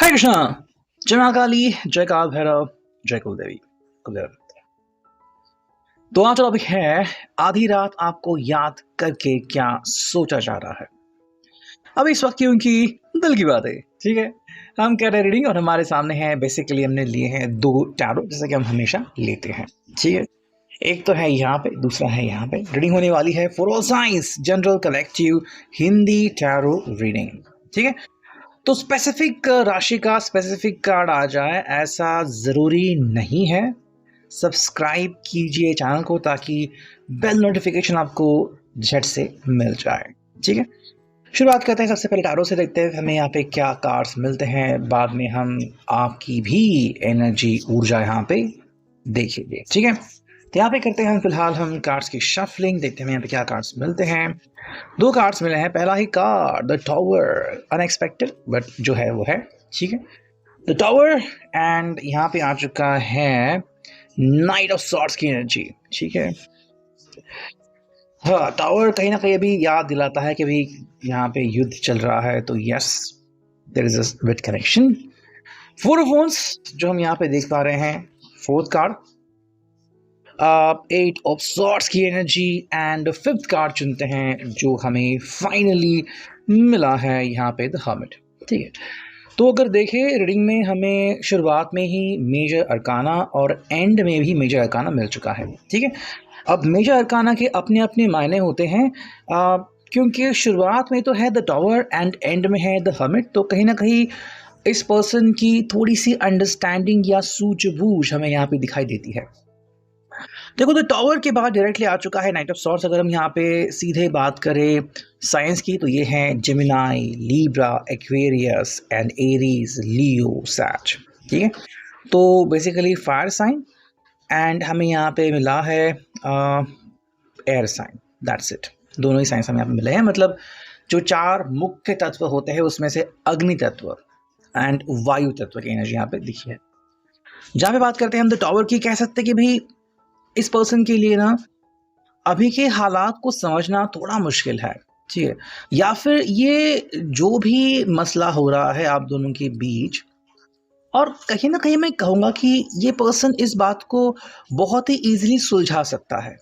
हरे कृष्णा। जय महाकाली, जय काल भैरव, जय कुलदेवी कुलदेव। तो आज टॉपिक है आधी रात आपको याद करके क्या सोचा जा रहा है। अब इस वक्त क्योंकि दिल की बात है, ठीक है। हम कर रहे रीडिंग और हमारे सामने है, बेसिकली हमने लिए हैं दो टैरो जैसे कि हम हमेशा लेते हैं, ठीक है। एक तो है यहाँ पे, दूसरा है यहाँ पे। रीडिंग होने वाली है for all science general collective Hindi tarot reading, ठीक है। तो स्पेसिफिक राशि का स्पेसिफिक कार्ड आ जाए ऐसा ज़रूरी नहीं है। सब्सक्राइब कीजिए चैनल को ताकि बेल नोटिफिकेशन आपको झट से मिल जाए, ठीक है। शुरुआत करते हैं सबसे पहले टैरो से, देखते हैं हमें यहाँ पे क्या कार्ड्स मिलते हैं। बाद में हम आपकी भी एनर्जी ऊर्जा यहाँ पे देखेंगे, ठीक है। तो यहाँ पे करते हैं फिलहाल हम कार्ड्स की शफलिंग, देखते हैं यहाँ पे क्या कार्ड्स मिलते हैं। दो कार्ड्स मिले हैं। पहला ही card the tower, unexpected but जो है वो है, ठीक है। द टावर एंड यहाँ पे आ चुका है नाइट ऑफ सॉर्ड्स की एनर्जी, ठीक है। हाँ, टावर कहीं ना कहीं अभी याद दिलाता है कि अभी यहाँ पे युद्ध चल रहा है, तो yes there is a with connection. Four of wands जो हम यहाँ पे देख पा रहे हैं, fourth card eight of swords की एनर्जी एंड फिफ्थ कार्ड चुनते हैं जो हमें फाइनली मिला है यहाँ पे द हर्मिट, ठीक है। तो अगर देखें रीडिंग में हमें शुरुआत में ही मेजर अरकाना और एंड में भी मेजर अरकाना मिल चुका है, ठीक है। अब मेजर अरकाना के अपने अपने मायने होते हैं, क्योंकि शुरुआत में तो है द टावर एंड एंड में है द हर्मिट, तो कहीं ना कहीं इस पर्सन की थोड़ी सी अंडरस्टैंडिंग या सूझबूझ हमें यहाँ पे दिखाई देती है। देखो द टावर के बाद डायरेक्टली आ चुका है नाइट ऑफ सॉर्ड्स। अगर हम यहाँ पे सीधे बात करें साइंस की, तो ये हैं Gemini, Libra, Aquarius and Aries, Leo, सैज, ठीक है। तो बेसिकली फायर साइन एंड हमें यहाँ पे मिला है एयर साइन, दैट्स इट। दोनों ही साइंस हमें यहाँ पे मिले हैं। मतलब जो चार मुख्य तत्व होते हैं उसमें से अग्नि तत्व एंड वायु तत्व की एनर्जी यहाँ पे दिखी है। जहाँ पे बात करते हैं हम द टावर की, कह सकते हैं कि भाई इस पर्सन के लिए ना अभी के हालात को समझना थोड़ा मुश्किल है, ठीक है। या फिर ये जो भी मसला हो रहा है आप दोनों के बीच, और कहीं ना कहीं मैं कहूँगा कि ये पर्सन इस बात को बहुत ही ईजिली सुलझा सकता है,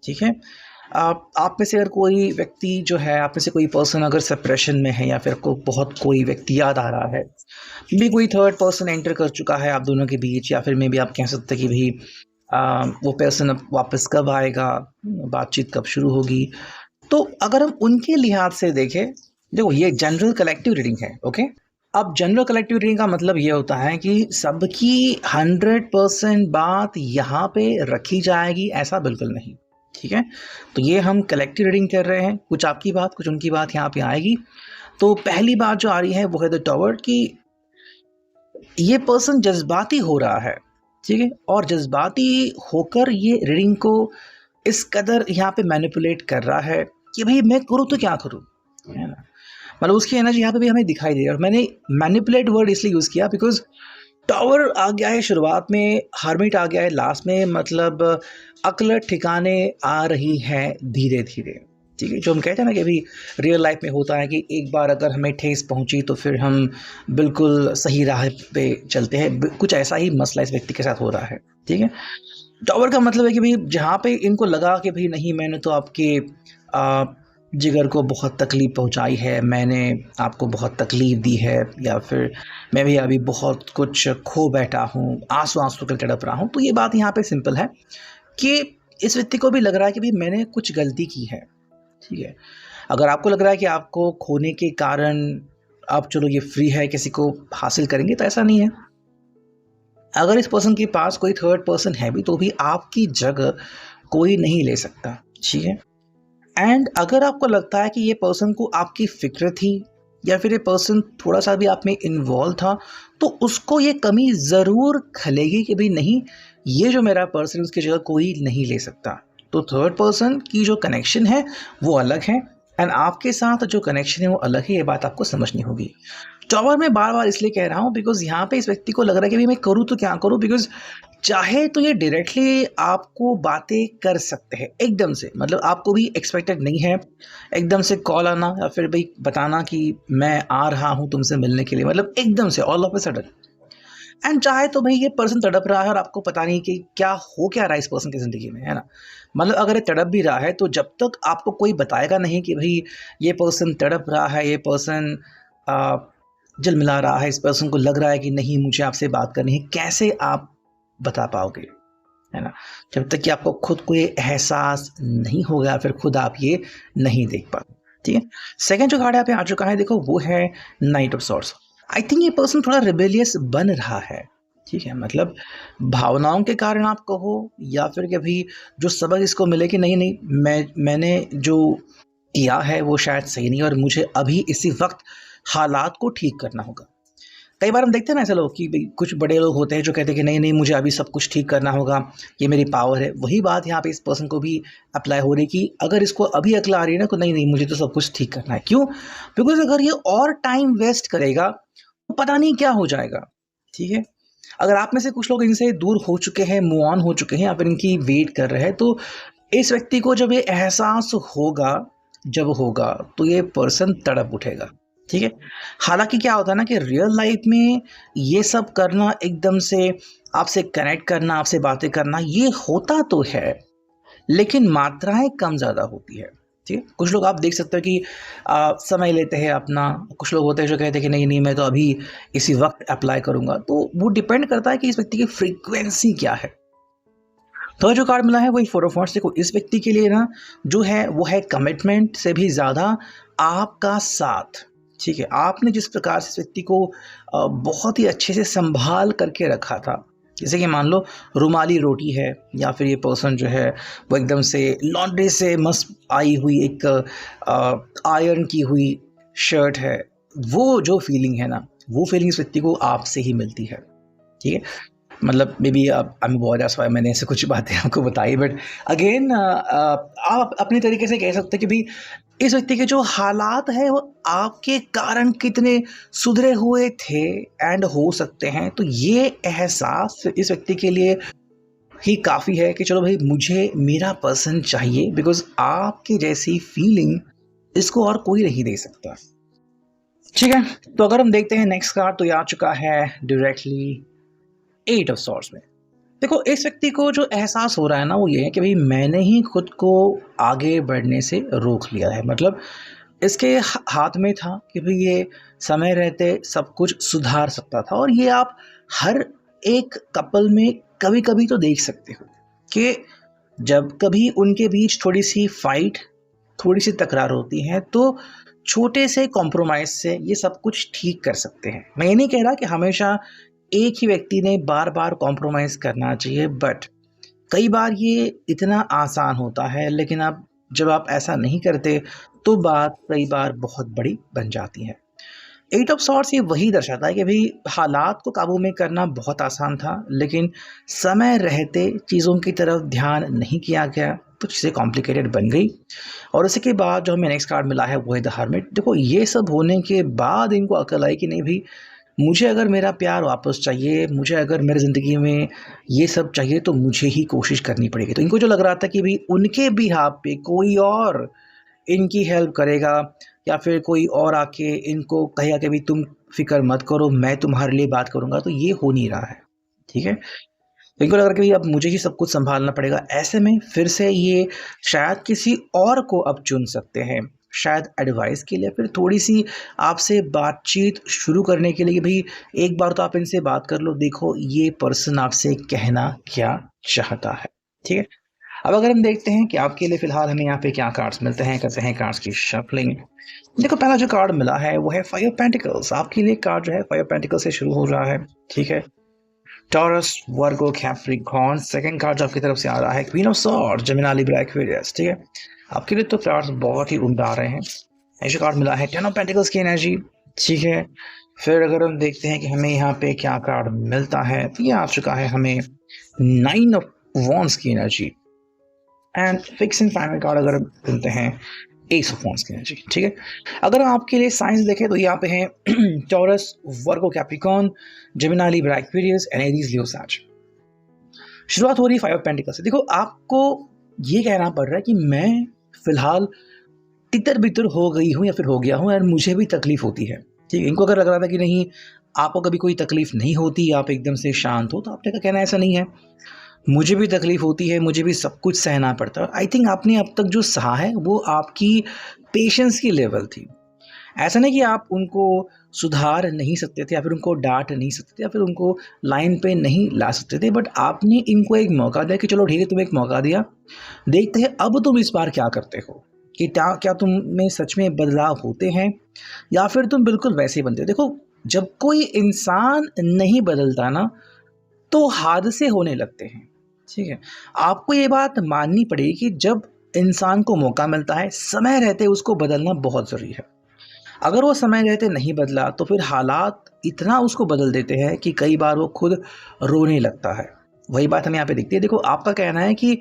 ठीक है। आप में से अगर कोई व्यक्ति जो है, आप में से कोई पर्सन अगर सेपरेशन में है या फिर को बहुत कोई व्यक्ति याद आ रहा है, भी कोई थर्ड पर्सन एंटर कर चुका है आप दोनों के बीच, या फिर मे भी आप कह सकते हैं कि भाई वो पर्सन अब वापस कब आएगा, बातचीत कब शुरू होगी। तो अगर हम उनके लिहाज से देखें, देखो ये जनरल कलेक्टिव रीडिंग है, ओके। अब जनरल कलेक्टिव रीडिंग का मतलब ये होता है कि सबकी 100% बात यहाँ पे रखी जाएगी, ऐसा बिल्कुल नहीं, ठीक है। तो ये हम कलेक्टिव रीडिंग कर रहे हैं, कुछ आपकी बात कुछ उनकी बात यहाँ पे आएगी। तो पहली बात जो आ रही है वो है द टावर की ये पर्सन जज्बाती हो रहा है, ठीक है। और जज्बाती होकर ये रीडिंग को इस कदर यहाँ पे मैनिपुलेट कर रहा है कि भाई मैं करूँ तो क्या करूँ, है ना। मतलब उसकी एनर्जी यहाँ पे भी हमें दिखाई दे रही है। और मैंने मैनिपुलेट वर्ड इसलिए यूज़ किया बिकॉज टावर आ गया है शुरुआत में, हर्मिट आ गया है लास्ट में, मतलब अक्ल ठिकाने आ रही है धीरे धीरे, ठीक है। जो हम कहते हैं ना कि अभी रियल लाइफ में होता है कि एक बार अगर हमें ठेस पहुंची तो फिर हम बिल्कुल सही राह पे चलते हैं, कुछ ऐसा ही मसला इस व्यक्ति के साथ हो रहा है, ठीक है। टावर का मतलब है कि भाई जहाँ पे इनको लगा कि भाई नहीं मैंने तो आपके जिगर को बहुत तकलीफ़ पहुंचाई है, मैंने आपको बहुत तकलीफ़ दी है, या फिर मैं भी अभी बहुत कुछ खो बैठा हूँ, आंसू आंसू कर तड़प रहा हूँ। तो ये बात यहाँ पे सिंपल है कि इस व्यक्ति को भी लग रहा है कि भाई मैंने कुछ गलती की है, ठीक है। अगर आपको लग रहा है कि आपको खोने के कारण आप चलो ये फ्री है किसी को हासिल करेंगे, तो ऐसा नहीं है। अगर इस पर्सन के पास कोई थर्ड पर्सन है भी तो भी आपकी जगह कोई नहीं ले सकता, ठीक है। एंड अगर आपको लगता है कि ये पर्सन को आपकी फिक्र थी या फिर ये पर्सन थोड़ा सा भी आप में इन्वॉल्व था, तो उसको ये कमी ज़रूर खलेगी कि भाई नहीं ये जो मेरा पर्सन उसकी जगह कोई नहीं ले सकता। तो थर्ड पर्सन की जो कनेक्शन है वो अलग है एंड आपके साथ जो कनेक्शन है वो अलग है, ये बात आपको समझनी होगी। टॉवर मैं बार बार इसलिए कह रहा हूँ बिकॉज यहाँ पे इस व्यक्ति को लग रहा है कि भाई मैं करूँ तो क्या करूँ, बिकॉज चाहे तो ये डायरेक्टली आपको बातें कर सकते हैं एकदम से, मतलब आपको भी एक्सपेक्टेड नहीं है एकदम से कॉल आना या फिर भाई बताना कि मैं आ रहा हूँ तुमसे मिलने के लिए, मतलब एकदम से all of a sudden. And चाहे तो भाई ये पर्सन तड़प रहा है और आपको पता नहीं कि क्या हो क्या रहा है इस पर्सन की ज़िंदगी में, है ना। मतलब अगर ये तड़प भी रहा है तो जब तक आपको कोई बताएगा नहीं कि भाई ये पर्सन तड़प रहा है, ये पर्सन झिलमिला रहा है, इस पर्सन को लग रहा है कि नहीं मुझे आपसे बात करनी है, कैसे आप बता पाओगे, है ना, जब तक कि आपको खुद को ये एहसास नहीं होगा, फिर खुद आप ये नहीं देख पाओगे। ठीक है, सेकंड जो कार्ड यहाँ पे आ चुका है देखो वो है night of swords. I think ये पर्सन थोड़ा रिबेलियस बन रहा है। ठीक है, मतलब भावनाओं के कारण आप कहो या फिर कभी जो सबक इसको मिले कि नहीं नहीं मैंने जो किया है वो शायद सही नहीं और मुझे अभी इसी वक्त हालात को ठीक करना होगा। कई बार हम देखते हैं ना ऐसे लोग कि भाई कुछ बड़े लोग होते हैं जो कहते हैं कि नहीं नहीं मुझे अभी सब कुछ ठीक करना होगा, ये मेरी पावर है। वही बात यहाँ पे इस पर्सन को भी अप्लाई हो रही कि अगर इसको अभी अकल आ रही है ना तो नहीं नहीं मुझे तो सब कुछ ठीक करना है। क्यों? बिकॉज अगर ये और टाइम वेस्ट करेगा तो पता नहीं क्या हो जाएगा। ठीक है, अगर आप में से कुछ लोग इनसे दूर हो चुके हैं, मूव ऑन हो चुके हैं या फिर इनकी वेट कर रहे हैं, तो इस व्यक्ति को जब ये एहसास होगा जब होगा तो ये पर्सन तड़प उठेगा। ठीक है, हालांकि क्या होता है ना कि रियल लाइफ में ये सब करना, एकदम से आपसे कनेक्ट करना, आपसे बातें करना, ये होता तो है लेकिन मात्राएं कम ज़्यादा होती है। ठीक है, कुछ लोग आप देख सकते हो कि समय लेते हैं अपना, कुछ लोग होते हैं जो कहते हैं कि नहीं नहीं मैं तो अभी इसी वक्त अप्लाई करूँगा। तो वो डिपेंड करता है कि इस व्यक्ति की फ्रीक्वेंसी क्या है। तो जो कार्ड मिला है वही 4 ऑफ वांड्स। देखो इस व्यक्ति के लिए ना जो है वो है कमिटमेंट से भी ज़्यादा आपका साथ। ठीक है, आपने जिस प्रकार से इस व्यक्ति को बहुत ही अच्छे से संभाल करके रखा था, जैसे कि मान लो रुमाली रोटी है या फिर ये पर्सन जो है वो एकदम से लॉन्ड्री से मस्त आई हुई एक आयरन की हुई शर्ट है, वो जो फीलिंग है ना वो फीलिंग इस व्यक्ति को आपसे ही मिलती है। ठीक है, मतलब maybe I am biased that's why मैंने ऐसे कुछ बातें आपको बताई, बट अगेन आप अपने तरीके से कह सकते हैं कि भाई इस व्यक्ति के जो हालात हैं वो आपके कारण कितने सुधरे हुए थे एंड हो सकते हैं। तो ये एहसास इस व्यक्ति के लिए ही काफ़ी है कि चलो भाई मुझे मेरा पर्सन चाहिए, बिकॉज आपकी जैसी फीलिंग इसको और कोई नहीं दे सकता। ठीक है, तो अगर हम देखते हैं नेक्स्ट कार्ड तो ये आ चुका है डायरेक्टली 8 ऑफ सॉर्ड्स में। देखो इस व्यक्ति को जो एहसास हो रहा है ना वो ये है कि भाई मैंने ही खुद को आगे बढ़ने से रोक लिया है। मतलब इसके हाथ में था कि भाई ये समय रहते सब कुछ सुधार सकता था। और ये आप हर एक कपल में कभी कभी तो देख सकते हो कि जब कभी उनके बीच थोड़ी सी फाइट, थोड़ी सी तकरार होती है तो छोटे से कॉम्प्रोमाइज़ से ये सब कुछ ठीक कर सकते हैं। मैं ये नहीं कह रहा कि हमेशा एक ही व्यक्ति ने बार बार कॉम्प्रोमाइज़ करना चाहिए, बट कई बार ये इतना आसान होता है, लेकिन अब जब आप ऐसा नहीं करते तो बात कई बार बहुत बड़ी बन जाती है। 8 ऑफ सॉर्ड्स ये वही दर्शाता है कि भाई हालात को काबू में करना बहुत आसान था, लेकिन समय रहते चीज़ों की तरफ ध्यान नहीं किया गया तो चीज़ें कॉम्प्लिकेटेड बन गई। और उसके बाद जो हमें नेक्स्ट कार्ड मिला है वो है द हर्मिट। देखो ये सब होने के बाद इनको अकल आई कि नहीं भाई मुझे अगर मेरा प्यार वापस चाहिए, मुझे अगर मेरी ज़िंदगी में ये सब चाहिए तो मुझे ही कोशिश करनी पड़ेगी। तो इनको जो लग रहा था कि भाई उनके बिहाफ पे कोई और इनकी हेल्प करेगा या फिर कोई और आके इनको कहेगा कि भाई तुम फिक्र मत करो मैं तुम्हारे लिए बात करूँगा, तो ये हो नहीं रहा है। ठीक है, तो इनको लग रहा है कि अब मुझे ही सब कुछ संभालना पड़ेगा। ऐसे में फिर से ये शायद किसी और को अब चुन सकते हैं, शायद एडवाइस के लिए, फिर थोड़ी सी आपसे बातचीत शुरू करने के लिए कि भाई एक बार तो आप इनसे बात कर लो, देखो ये पर्सन आपसे कहना क्या चाहता है। ठीक है, अब अगर हम देखते हैं कि आपके लिए फ़िलहाल हमें यहाँ पे क्या कार्ड्स मिलते हैं, करते हैं कार्ड्स की शफलिंग। देखो पहला जो कार्ड मिला है वो है 5 ऑफ पेंटिकल्स। आपके लिए कार्ड जो है 5 ऑफ पेंटिकल्स से शुरू हो रहा है। ठीक है, Taurus, Virgo, Capricorn. Second card जो आपकी तरफ से आ रहा है queen of swords, Gemini, Libra, Aquarius. ठीक है, आपके लिए तो कार्ड्स बहुत ही उम्दा आ रहे हैं। ऐसे कार्ड मिला है 10 ऑफ पेंटिकल्स की एनर्जी। ठीक है, फिर अगर हम देखते हैं कि हमें यहाँ पे क्या कार्ड मिलता है तो ये आ चुका है हमें 9 ऑफ वॉन्ड्स की energy. And fix and final card अगर हम सुनते हैं एस ऑफ वॉन्ड्स की एनर्जी, ठीक है। अगर हम आपके लिए साइंस देखें तो यहाँ पे है Taurus, Virgo, Capricorn, Gemini, Libra, Aquarius and Aries, Leo, सैज। शुरुआत हो रही है 5 ऑफ पेंटिकल्स से। देखो आपको ये कहना पड़ रहा है कि मैं फिलहाल तितर बितर हो गई हूँ या फिर हो गया हूँ और मुझे भी तकलीफ होती है, ठीक है। इनको अगर लग रहा था कि नहीं आपको कभी कोई तकलीफ नहीं होती, आप एकदम से शांत हो, तो आपने का कहना ऐसा नहीं है, मुझे भी तकलीफ होती है, मुझे भी सब कुछ सहना पड़ता है। आई थिंक आपने अब तक जो सहा है वो आपकी पेशेंस की लेवल थी। ऐसा नहीं कि आप उनको सुधार नहीं सकते थे या फिर उनको डांट नहीं सकते थे या फिर उनको लाइन पे नहीं ला सकते थे, बट आपने इनको एक मौका दिया कि चलो ठीक है, तुम्हें एक मौका दिया, देखते हैं अब तुम इस बार क्या करते हो, कि क्या तुम में सच में बदलाव होते हैं या फिर तुम बिल्कुल वैसे ही बनते हो। देखो जब कोई इंसान नहीं बदलता ना तो हादसे होने लगते हैं, ठीक है। आपको ये बात माननी पड़ेगी कि जब इंसान को मौका मिलता है समय रहते उसको बदलना बहुत ज़रूरी है। अगर वो समय रहते नहीं बदला तो फिर हालात इतना उसको बदल देते हैं कि कई बार वो खुद रोने लगता है। वही बात हमें यहाँ पे दिखती है। देखो आपका कहना है कि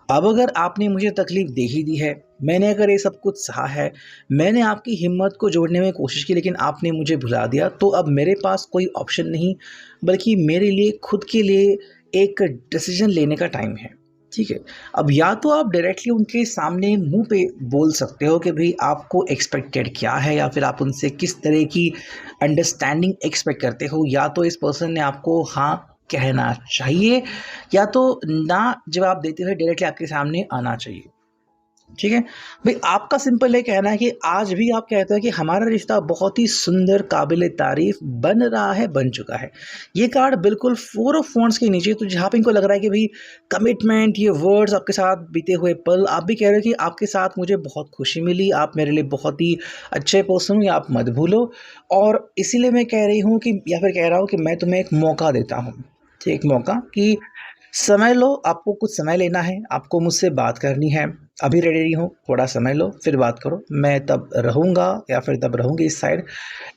अब अगर आपने मुझे तकलीफ दे ही दी है, मैंने अगर ये सब कुछ सहा है, मैंने आपकी हिम्मत को जोड़ने में कोशिश की लेकिन आपने मुझे भुला दिया, तो अब मेरे पास कोई ऑप्शन नहीं बल्कि मेरे लिए खुद के लिए एक डिसीजन लेने का टाइम है, ठीक है। अब या तो आप डायरेक्टली उनके सामने मुंह पे बोल सकते हो कि भाई आपको एक्सपेक्टेड क्या है या फिर आप उनसे किस तरह की अंडरस्टैंडिंग एक्सपेक्ट करते हो, या तो इस पर्सन ने आपको हाँ कहना चाहिए या तो ना जवाब देते हुए डायरेक्टली आपके सामने आना चाहिए, ठीक है। भाई आपका सिंपल ये कहना है कि आज भी आप कहते हैं कि हमारा रिश्ता बहुत ही सुंदर, काबिल तारीफ बन रहा है, बन चुका है। ये कार्ड बिल्कुल 4 ऑफ वॉन्ड्स के नीचे, तो जहाँ पे इनको लग रहा है कि भाई कमिटमेंट, ये वर्ड्स, आपके साथ बीते हुए पल, आप भी कह रहे हो कि आपके साथ मुझे बहुत खुशी मिली, आप मेरे लिए बहुत ही अच्छे पर्सन हो, या आप मत भूलो। और इसीलिए मैं कह रही हूँ कि या फिर कह रहा हूँ कि मैं तुम्हें एक मौका देता हूँ, ठीक, एक मौका कि समय लो, आपको कुछ समय लेना है, आपको मुझसे बात करनी है, अभी रेडी हूँ, थोड़ा समय लो फिर बात करो, मैं तब रहूँगा या फिर तब रहूँगी इस साइड।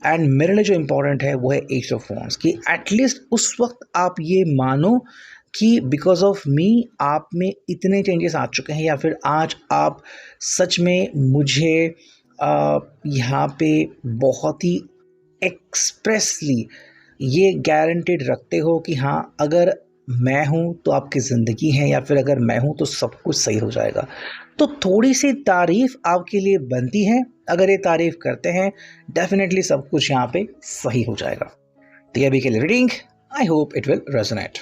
एंड मेरे लिए जो इम्पोर्टेंट है वो है एस ऑफ वॉन्ड्स, कि एटलीस्ट उस वक्त आप ये मानो कि बिकॉज ऑफ मी आप में इतने चेंजेस आ चुके हैं, या फिर आज आप सच में मुझे यहाँ पे बहुत ही एक्सप्रेसली ये गारंटेड रखते हो कि हाँ अगर मैं हूँ तो आपकी ज़िंदगी है, या फिर अगर मैं हूँ तो सब कुछ सही हो जाएगा। तो थोड़ी सी तारीफ़ आपके लिए बनती है, अगर ये तारीफ़ करते हैं डेफिनेटली सब कुछ यहाँ पे सही हो जाएगा। तो ये अभी के लिए reading, I hope it will resonate.